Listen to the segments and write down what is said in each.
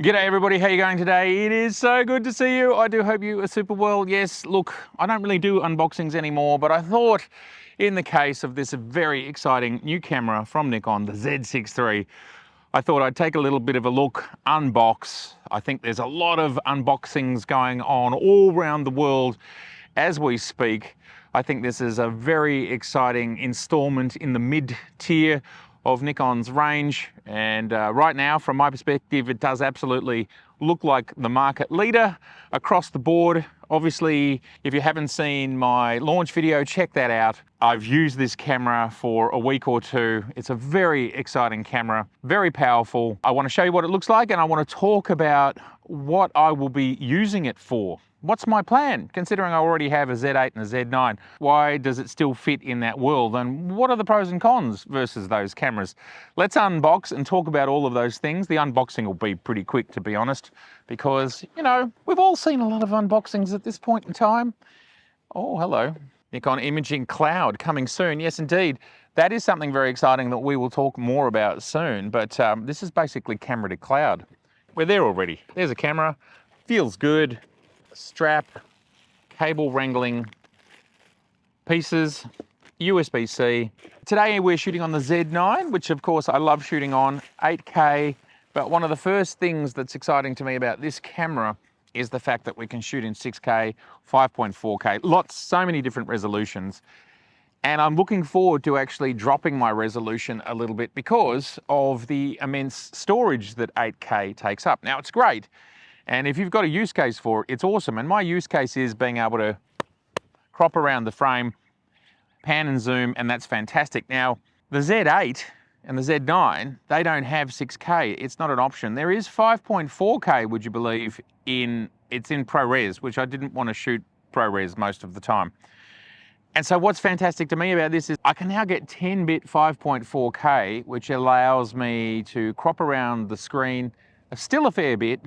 G'day everybody, how you going today? It is so good to see you. I do hope you are super well. Yes, look, I don't really do unboxings anymore, but I thought in the case of this very exciting new camera from Nikon, the Z6III, I thought I'd take a little bit of a look, unbox. I think there's a lot of unboxings going on all around the world as we speak. I think this is a very exciting installment in the mid-tier of Nikon's range, and right now from my perspective it does absolutely look like the market leader across the board. Obviously, if you haven't seen my launch video, check that out. I've used this camera for a week or two. It's a very exciting camera, very powerful. I want to show you what it looks like, and I want to talk about what I will be using it for. What's my plan, considering I already have a Z8 and a Z9? Why does it still fit in that world? And what are the pros and cons versus those cameras? Let's unbox and talk about all of those things. The unboxing will be pretty quick, to be honest, because, you know, we've all seen a lot of unboxings at this point in time. Oh, hello. Nikon Imaging Cloud coming soon. Yes, indeed. That is something very exciting that we will talk more about soon, but this is basically camera to cloud. We're there already. There's a camera, feels good. Strap, cable wrangling pieces, USB-C. Today we're shooting on the Z9, which of course I love shooting on, 8K, but one of the first things that's exciting to me about this camera is the fact that we can shoot in 6K, 5.4K, so many different resolutions. And I'm looking forward to actually dropping my resolution a little bit because of the immense storage that 8K takes up. Now, it's great. And if you've got a use case for it, it's awesome. And my use case is being able to crop around the frame, pan and zoom, and that's fantastic. Now, the Z8 and the Z9, they don't have 6K. It's not an option. There is 5.4K, would you believe, it's in ProRes, which I didn't want to shoot ProRes most of the time. And so what's fantastic to me about this is I can now get 10-bit 5.4K, which allows me to crop around the screen, still a fair bit,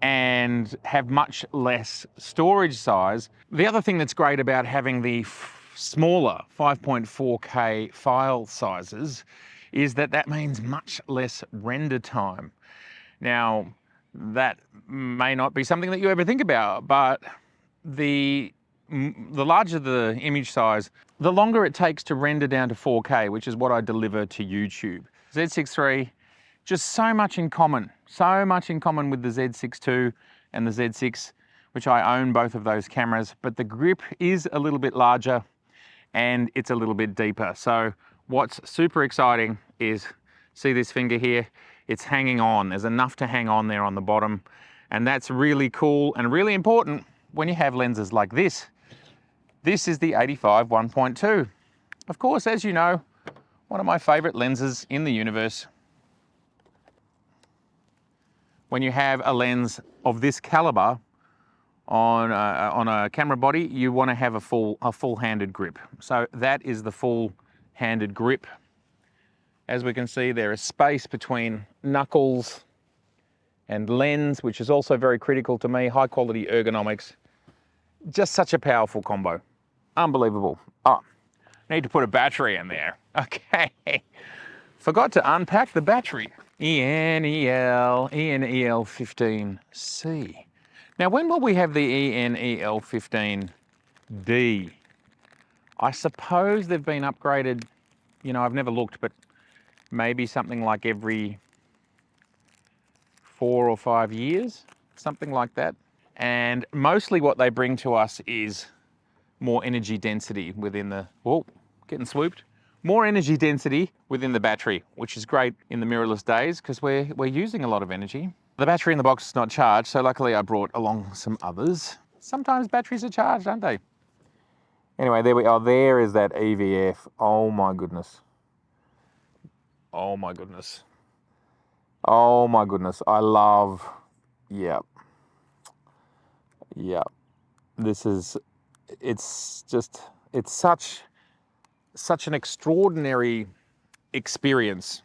and have much less storage size. The other thing that's great about having the smaller 5.4K file sizes is that means much less render time. Now, that may not be something that you ever think about, but the larger the image size, the longer it takes to render down to 4K, which is what I deliver to YouTube. Z6III, just so much in common with the Z6II and the Z6, which I own both of those cameras, but the grip is a little bit larger and it's a little bit deeper. So what's super exciting is, see this finger here? It's hanging on. There's enough to hang on there on the bottom. And that's really cool and really important when you have lenses like this. This is the 85 1.2. Of course, as you know, one of my favorite lenses in the universe. When you have a lens of this caliber on a camera body, you want to have a full-handed grip. So that is the full-handed grip. As we can see, there is space between knuckles and lens, which is also very critical to me. High-quality ergonomics. Just such a powerful combo. Unbelievable. Oh, need to put a battery in there. Okay. Forgot to unpack the battery. ENEL15C. Now, when will we have the ENEL15D? I suppose they've been upgraded, you know, I've never looked, but maybe something like every 4 or 5 years, something like that. And mostly what they bring to us is more energy density within the, whoa, getting swooped. More energy density within the battery, which is great in the mirrorless days because we're using a lot of energy. The battery in the box is not charged, so luckily I brought along some others. Sometimes batteries are charged, aren't they? Anyway, there we are. There is that EVF. Oh my goodness. Oh my goodness. Oh my goodness. I love, yeah. This is, it's such an extraordinary experience,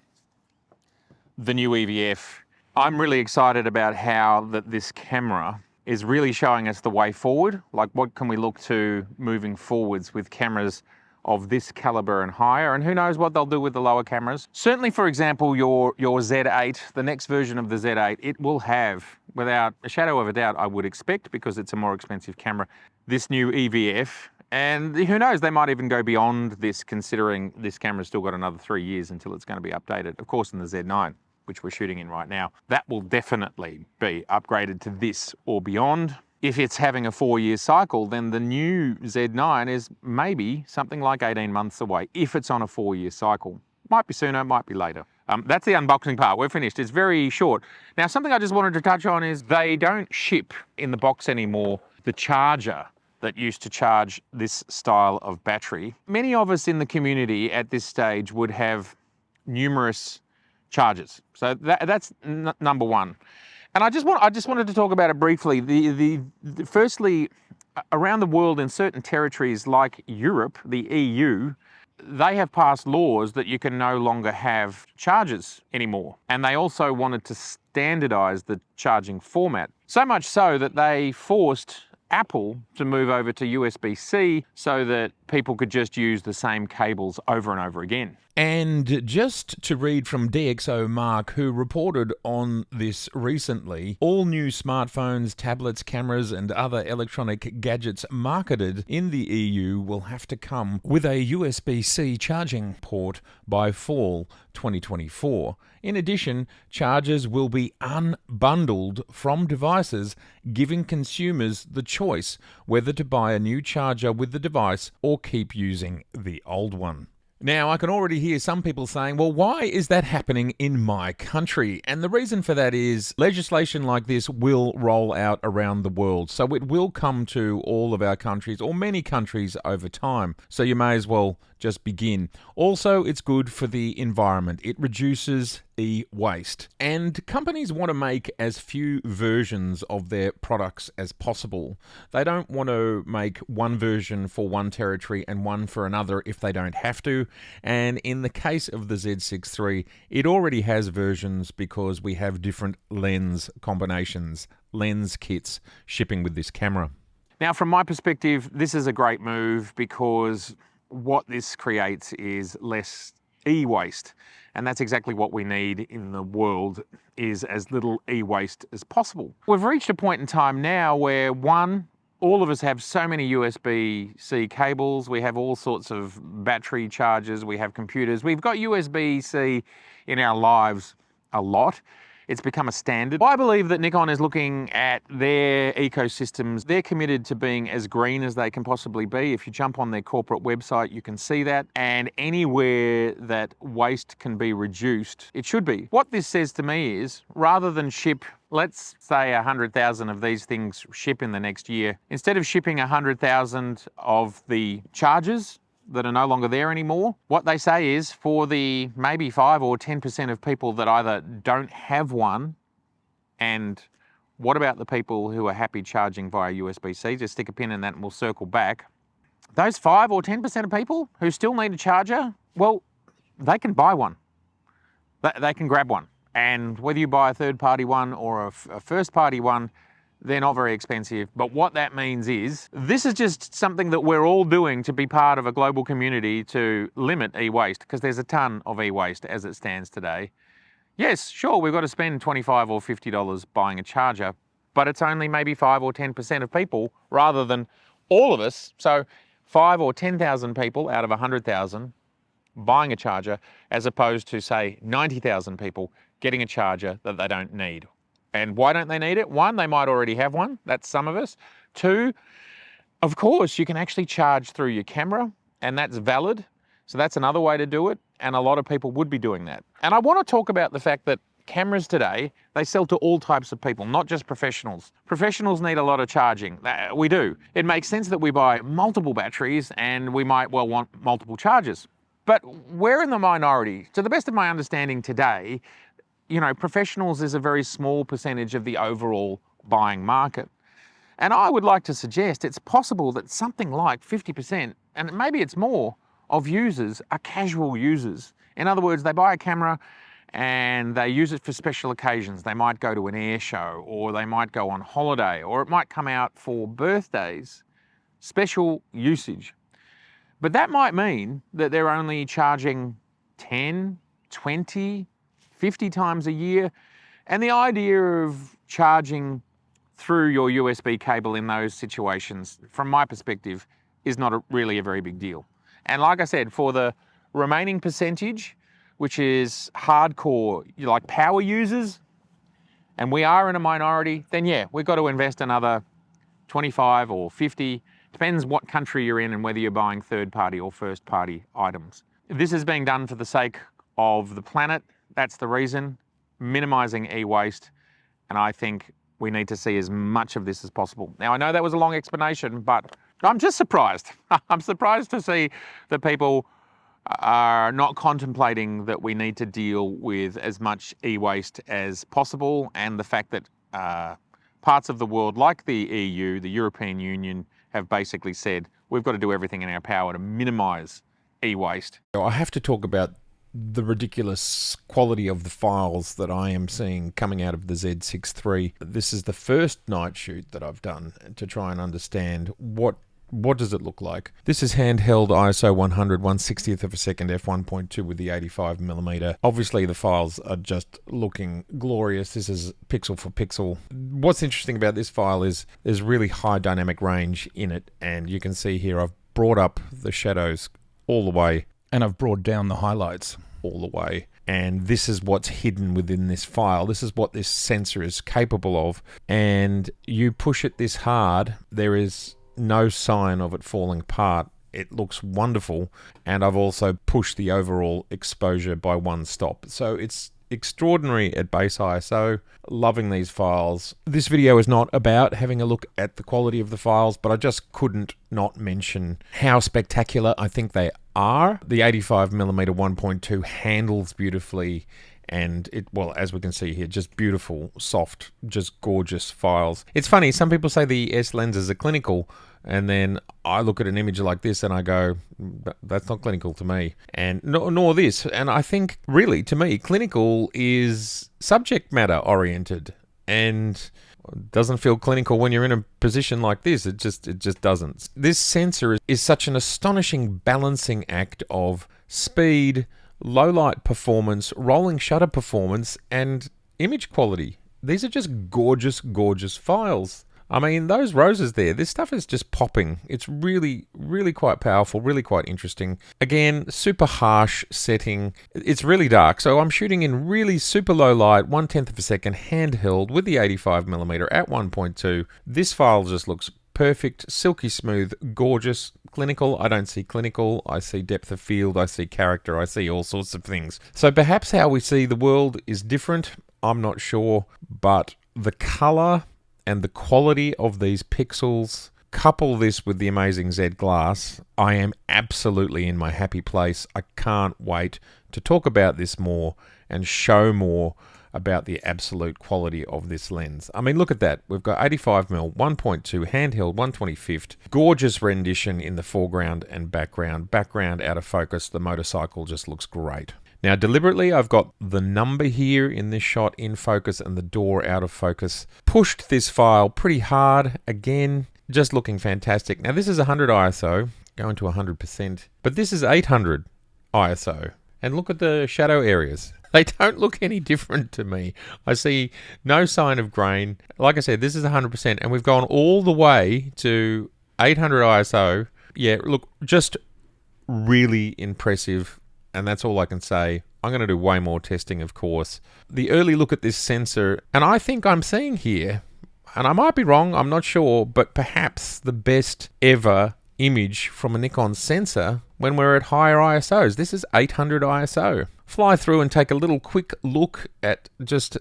the new EVF. I'm really excited about how this camera is really showing us the way forward. Like, what can we look to moving forwards with cameras of this caliber and higher, and who knows what they'll do with the lower cameras. Certainly, for example, your Z8, the next version of the Z8, it will have, without a shadow of a doubt, I would expect, because it's a more expensive camera, this new EVF. And who knows, they might even go beyond this, considering this camera's still got another 3 years until it's going to be updated. Of course, in the Z9, which we're shooting in right now, that will definitely be upgraded to this or beyond. If it's having a 4-year cycle, then the new Z9 is maybe something like 18 months away, if it's on a 4-year cycle. Might be sooner, might be later. That's the unboxing part. We're finished. It's very short. Now, something I just wanted to touch on is they don't ship in the box anymore the charger that used to charge this style of battery. Many of us in the community at this stage would have numerous chargers. So that's number one. And I just wanted to talk about it briefly. Firstly, around the world in certain territories like Europe, the EU, they have passed laws that you can no longer have chargers anymore. And they also wanted to standardize the charging format. So much so that they forced Apple to move over to USB-C so that people could just use the same cables over and over again. And just to read from DxO Mark, who reported on this recently, all new smartphones, tablets, cameras and other electronic gadgets marketed in the EU will have to come with a USB-C charging port by fall 2024. In addition, chargers will be unbundled from devices, giving consumers the choice whether to buy a new charger with the device or keep using the old one. Now, I can already hear some people saying, well, why is that happening in my country? And the reason for that is legislation like this will roll out around the world. So it will come to all of our countries, or many countries, over time. So you may as well just begin. Also, it's good for the environment. It reduces e-waste. And companies want to make as few versions of their products as possible. They don't want to make one version for one territory and one for another if they don't have to. And in the case of the Z6III, it already has versions because we have different lens combinations, lens kits shipping with this camera. Now, from my perspective, this is a great move because what this creates is less e-waste. And that's exactly what we need in the world, is as little e-waste as possible. We've reached a point in time now where, one, all of us have so many USB-C cables, we have all sorts of battery chargers, we have computers, we've got USB-C in our lives a lot. It's become a standard. I believe that Nikon is looking at their ecosystems. They're committed to being as green as they can possibly be. If you jump on their corporate website, you can see that. And anywhere that waste can be reduced, it should be. What this says to me is, rather than ship, let's say 100,000 of these things ship in the next year, instead of shipping 100,000 of the chargers that are no longer there anymore, what they say is, for the maybe 5 or 10% of people that either don't have one, and what about the people who are happy charging via USB-C? Just stick a pin in that and we'll circle back. Those 5 or 10% of people who still need a charger, well, they can buy one. They can grab one. And whether you buy a third-party one or a first-party one, they're not very expensive. But what that means is, this is just something that we're all doing to be part of a global community to limit e-waste, because there's a ton of e-waste as it stands today. Yes, sure, we've got to spend $25 or $50 buying a charger, but it's only maybe 5 or 10% of people rather than all of us. So 5 or 10,000 people out of 100,000 buying a charger, as opposed to, say, 90,000 people getting a charger that they don't need. And why don't they need it? One, they might already have one. That's some of us. Two, of course, you can actually charge through your camera, and that's valid. So that's another way to do it. And a lot of people would be doing that. And I want to talk about the fact that cameras today, they sell to all types of people, not just professionals. Professionals need a lot of charging. We do. It makes sense that we buy multiple batteries and we might well want multiple chargers. But we're in the minority. To the best of my understanding today, you know, professionals is a very small percentage of the overall buying market. And I would like to suggest it's possible that something like 50%, and maybe it's more, of users are casual users. In other words, they buy a camera and they use it for special occasions. They might go to an air show, or they might go on holiday, or it might come out for birthdays, special usage. But that might mean that they're only charging 10, 20, 50 times a year. And the idea of charging through your USB cable in those situations, from my perspective, is not really a very big deal. And like I said, for the remaining percentage, which is hardcore, like power users, and we are in a minority, then yeah, we've got to invest another 25 or 50, depends what country you're in and whether you're buying third-party or first-party items. This is being done for the sake of the planet. That's the reason, minimizing e-waste, and I think we need to see as much of this as possible. Now, I know that was a long explanation, but I'm just surprised. I'm surprised to see that people are not contemplating that we need to deal with as much e-waste as possible, and the fact that parts of the world like the EU, the European Union, have basically said we've got to do everything in our power to minimise e-waste. I have to talk about the ridiculous quality of the files that I am seeing coming out of the Z6III. This is the first night shoot that I've done to try and understand what does it look like. This is handheld ISO 100 1/60th of a second f1.2 with the 85mm. Obviously the files are just looking glorious. This is pixel for pixel. What's interesting about this file is there's really high dynamic range in it, and you can see here I've brought up the shadows all the way and I've brought down the highlights all the way. And this is what's hidden within this file. This is what this sensor is capable of. And you push it this hard, there is no sign of it falling apart. It looks wonderful. And I've also pushed the overall exposure by one stop. So it's extraordinary at base ISO. Loving these files. This video is not about having a look at the quality of the files, but I just couldn't not mention how spectacular I think they are. The 85mm 1.2 handles beautifully, and it, well, as we can see here, just beautiful, soft, just gorgeous files. It's funny, some people say the S lenses are clinical, and then I look at an image like this and I go, that's not clinical to me. And nor this. And I think, really, to me, clinical is subject matter oriented, and doesn't feel clinical when you're in a position like this. It just doesn't. This sensor is such an astonishing balancing act of speed, low light performance, rolling shutter performance, and image quality. These are just gorgeous, gorgeous files. I mean, those roses there, this stuff is just popping. It's really, really quite powerful, really quite interesting. Again, super harsh setting. It's really dark, so I'm shooting in really super low light, 1/10 of a second, handheld with the 85mm at 1.2. This file just looks perfect, silky smooth, gorgeous. Clinical, I don't see clinical. I see depth of field, I see character, I see all sorts of things. So perhaps how we see the world is different. I'm not sure, but the color and the quality of these pixels, couple this with the amazing Z glass, I am absolutely in my happy place. I can't wait to talk about this more and show more about the absolute quality of this lens. I mean, look at that. We've got 85mm, 1.2, handheld, 1/25th. Gorgeous rendition in the foreground and background. Background out of focus. The motorcycle just looks great. Now, deliberately, I've got the number here in this shot in focus and the door out of focus. Pushed this file pretty hard. Again, just looking fantastic. Now, this is 100 ISO, going to 100%, but this is 800 ISO. And look at the shadow areas. They don't look any different to me. I see no sign of grain. Like I said, this is 100%, and we've gone all the way to 800 ISO. Yeah, look, just really impressive. And that's all I can say. I'm going to do way more testing, of course. The early look at this sensor, and I think I'm seeing here, and I might be wrong, I'm not sure, but perhaps the best ever image from a Nikon sensor when we're at higher ISOs. This is 800 ISO. Fly through and take a little quick look at just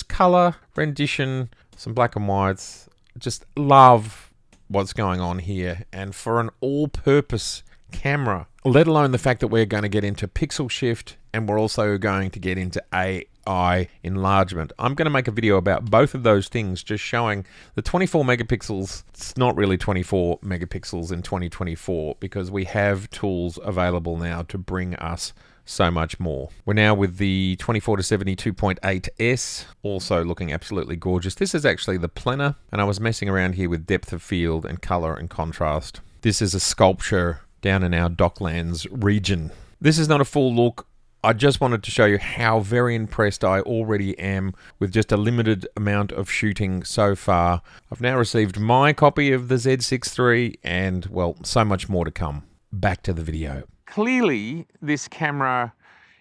color, rendition, some black and whites. Just love what's going on here. And for an all-purpose camera, let alone the fact that we're going to get into pixel shift and we're also going to get into AI enlargement. I'm going to make a video about both of those things, just showing the 24 megapixels. It's not really 24 megapixels in 2024 because we have tools available now to bring us so much more. We're now with the 24 to 72.8S, also looking absolutely gorgeous. This is actually the Plena, and I was messing around here with depth of field and color and contrast. This is a sculpture down in our Docklands region. This is not a full look. I just wanted to show you how very impressed I already am with just a limited amount of shooting so far. I've now received my copy of the Z6III and, well, so much more to come. Back to the video. Clearly, this camera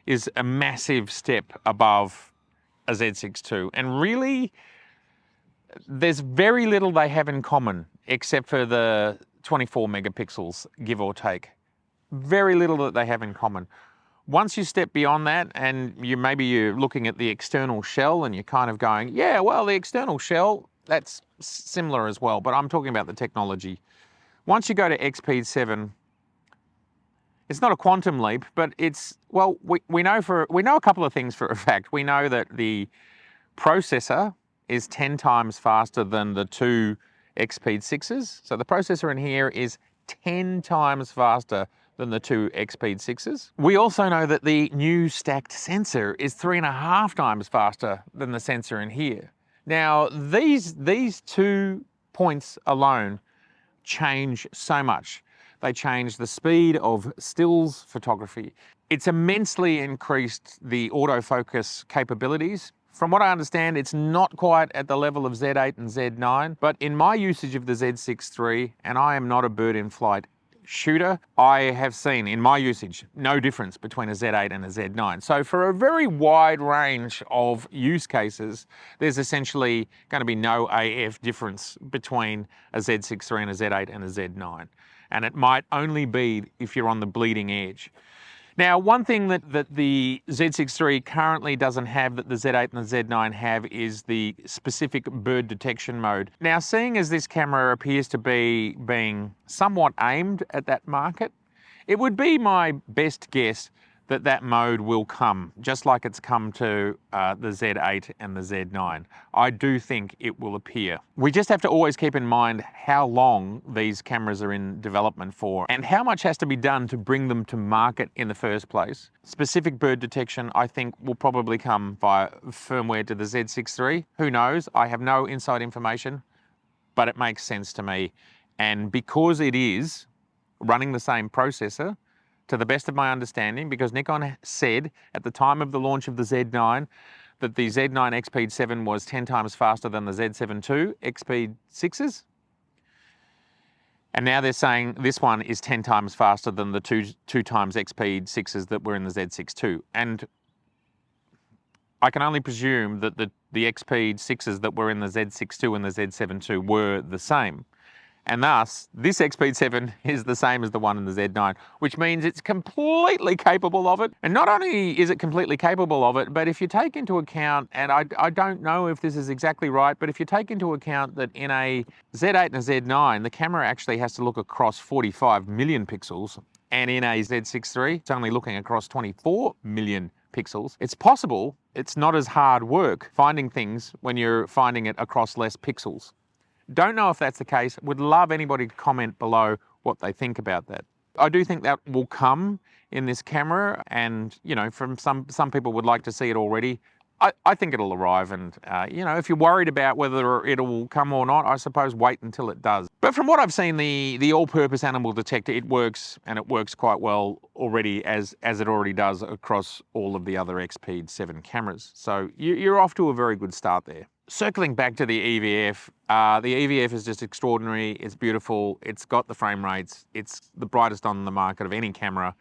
is a massive step above a Z6II, and really, there's very little they have in common except for the 24 megapixels, give or take. Very little that they have in common. Once you step beyond that and maybe you're looking at the external shell and you're kind of going, yeah, well, the external shell, that's similar as well, but I'm talking about the technology. Once you go to EXPEED 7, it's not a quantum leap, but it's, well, we know a couple of things for a fact. We know that the processor is 10 times faster than the two EXPEED 6s. So the processor in here is 10 times faster than the two EXPEED 6s. We also know that the new stacked sensor is 3.5 times faster than the sensor in here. Now, these 2 points alone change so much. They change the speed of stills photography. It's immensely increased the autofocus capabilities. From what I understand, it's not quite at the level of Z8 and Z9, but in my usage of the Z6III, and I am not a bird in flight shooter, I have seen in my usage no difference between a Z8 and a Z9. So for a very wide range of use cases, there's essentially going to be no AF difference between a Z6III and a Z8 and a Z9. And it might only be if you're on the bleeding edge. Now, one thing that the Z6III currently doesn't have that the Z8 and the Z9 have is the specific bird detection mode. Now, seeing as this camera appears to be being somewhat aimed at that market, it would be my best guess that that mode will come, just like it's come to the Z8 and the Z9. I do think it will appear. We just have to always keep in mind how long these cameras are in development for and how much has to be done to bring them to market in the first place. Specific bird detection, I think, will probably come via firmware to the Z6III. Who knows? I have no inside information, but it makes sense to me. And because it is running the same processor, to the best of my understanding, because Nikon said at the time of the launch of the Z9 that the Z9 EXPEED 7 was 10 times faster than the Z7II EXPEED 6s. And now they're saying this one is 10 times faster than the two times EXPEED 6s that were in the Z6II. And I can only presume that the EXPEED 6s that were in the Z6II and the Z7II were the same. And thus, this EXPEED 7 is the same as the one in the Z9, which means it's completely capable of it. And not only is it completely capable of it, but if you take into account, and I don't know if this is exactly right, but if you take into account that in a Z8 and a Z9, the camera actually has to look across 45 million pixels, and in a Z6III, it's only looking across 24 million pixels. It's possible it's not as hard work finding things when you're finding it across less pixels. Don't know if that's the case. Would love anybody to comment below what they think about that. I do think that will come in this camera, and you know, from some people would like to see it already. I think it'll arrive, and you know, if you're worried about whether it'll come or not, I suppose wait until it does. But from what I've seen, the all-purpose animal detector, it works, and it works quite well already, as it already does across all of the other EXPEED 7 cameras. So you're off to a very good start there. Circling back to the EVF, the EVF is just extraordinary. It's beautiful. It's got the frame rates. It's the brightest on the market of any camera.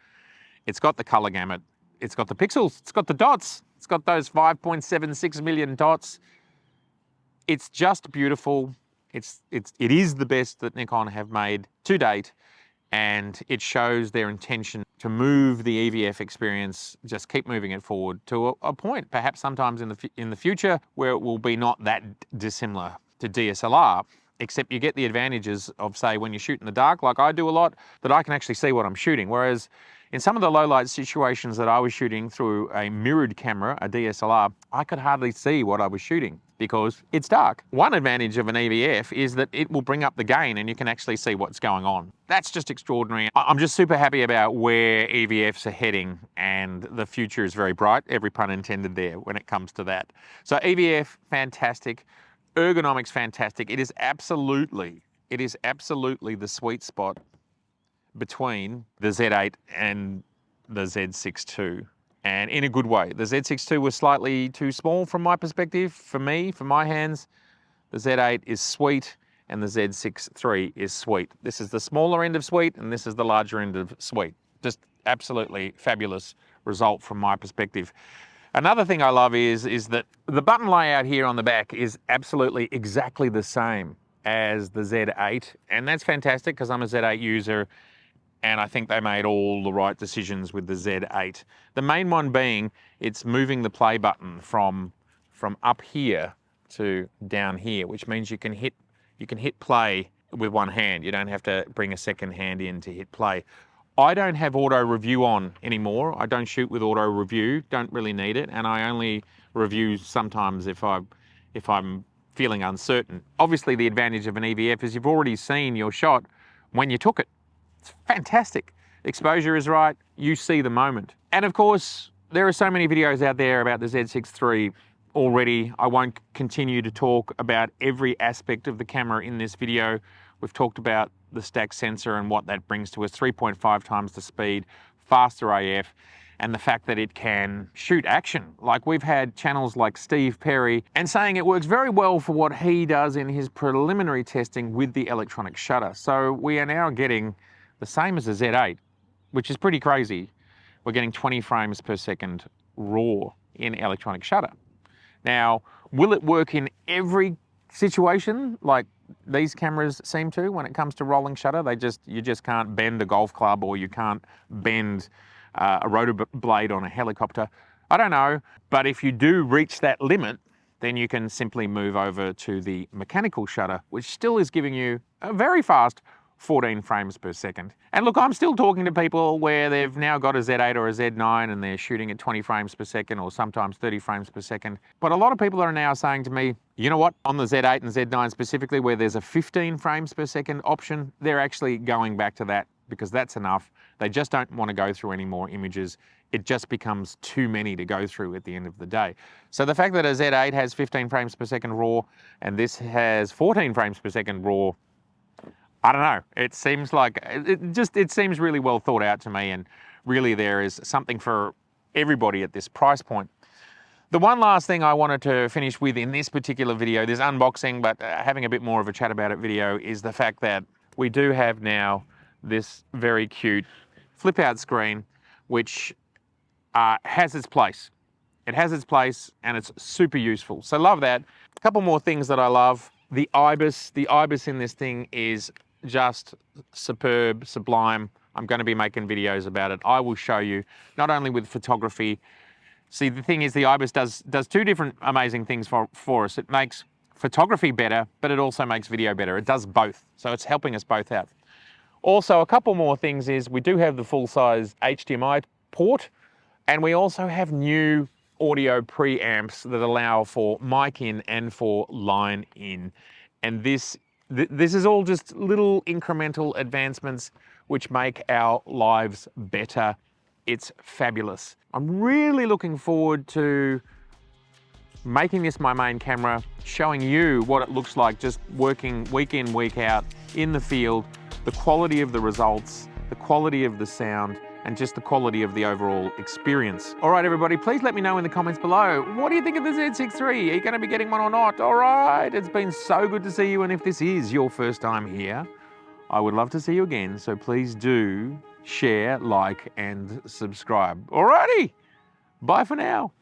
It's got the color gamut. It's got the pixels. It's got the dots. It's got those 5.76 million dots. It's just beautiful. It is the best that Nikon have made to date, and it shows their intention to move the EVF experience, just keep moving it forward to a point, perhaps sometimes in the future, where it will be not that dissimilar to DSLR, except you get the advantages of, say, when you shoot in the dark, like I do a lot, that I can actually see what I'm shooting. Whereas in some of the low light situations that I was shooting through a mirrored camera, a DSLR, I could hardly see what I was shooting because it's dark. One advantage of an EVF is that it will bring up the gain and you can actually see what's going on. That's just extraordinary. I'm just super happy about where EVFs are heading, and the future is very bright, every pun intended there when it comes to that. So EVF, fantastic. Ergonomics, fantastic. It is absolutely the sweet spot between the Z8 and the Z6II, and in a good way. The Z6II was slightly too small from my perspective, for me, for my hands. The Z8 is sweet and the Z6III is sweet. This is the smaller end of sweet and this is the larger end of sweet. Just absolutely fabulous result from my perspective. Another thing I love is that the button layout here on the back is absolutely exactly the same as the Z8, and that's fantastic because I'm a Z8 user and I think they made all the right decisions with the Z8. The main one being it's moving the play button from up here to down here, which means you can hit play with one hand. You don't have to bring a second hand in to hit play. I don't have auto review on anymore. I don't shoot with auto review, don't really need it, and I only review sometimes if I'm feeling uncertain. Obviously the advantage of an EVF is you've already seen your shot when you took it. It's fantastic. Exposure is right, you see the moment. And of course, there are so many videos out there about the Z6III already. I won't continue to talk about every aspect of the camera in this video. We've talked about the stack sensor and what that brings to us, 3.5 times the speed, faster AF, and the fact that it can shoot action. Like we've had channels like Steve Perry and saying it works very well for what he does in his preliminary testing with the electronic shutter. So we are now getting the same as the Z8, which is pretty crazy. We're getting 20 frames per second raw in electronic shutter. Now, will it work in every situation like these cameras seem to when it comes to rolling shutter? You just can't bend a golf club, or you can't bend a rotor blade on a helicopter. I don't know, but if you do reach that limit, then you can simply move over to the mechanical shutter, which still is giving you a very fast 14 frames per second. And look, I'm still talking to people where they've now got a Z8 or a Z9 and they're shooting at 20 frames per second or sometimes 30 frames per second. But a lot of people are now saying to me, you know what, on the Z8 and Z9 specifically, where there's a 15 frames per second option, they're actually going back to that because that's enough. They just don't want to go through any more images. It just becomes too many to go through at the end of the day. So the fact that a Z8 has 15 frames per second raw and this has 14 frames per second raw, I don't know, it seems like, it seems really well thought out to me, and really there is something for everybody at this price point. The one last thing I wanted to finish with in this particular video, this unboxing, but having a bit more of a chat about it video, is the fact that we do have now this very cute flip out screen, which has its place. It has its place and it's super useful. So love that. A couple more things that I love. The IBIS in this thing is just superb, sublime. I'm going to be making videos about it. I will show you, not only with photography. See, the thing is, the IBIS does two different amazing things for us. It makes photography better, but it also makes video better. It does both, so it's helping us both out. Also, a couple more things is we do have the full-size HDMI port, and we also have new audio preamps that allow for mic in and for line in. And this is all just little incremental advancements which make our lives better. It's fabulous. I'm really looking forward to making this my main camera, showing you what it looks like just working week in, week out in the field, the quality of the results, the quality of the sound, and just the quality of the overall experience. All right, everybody, please let me know in the comments below, what do you think of the Z6III? Are you going to be getting one or not? All right, it's been so good to see you, and if this is your first time here, I would love to see you again, so please do share, like, and subscribe. All righty, bye for now.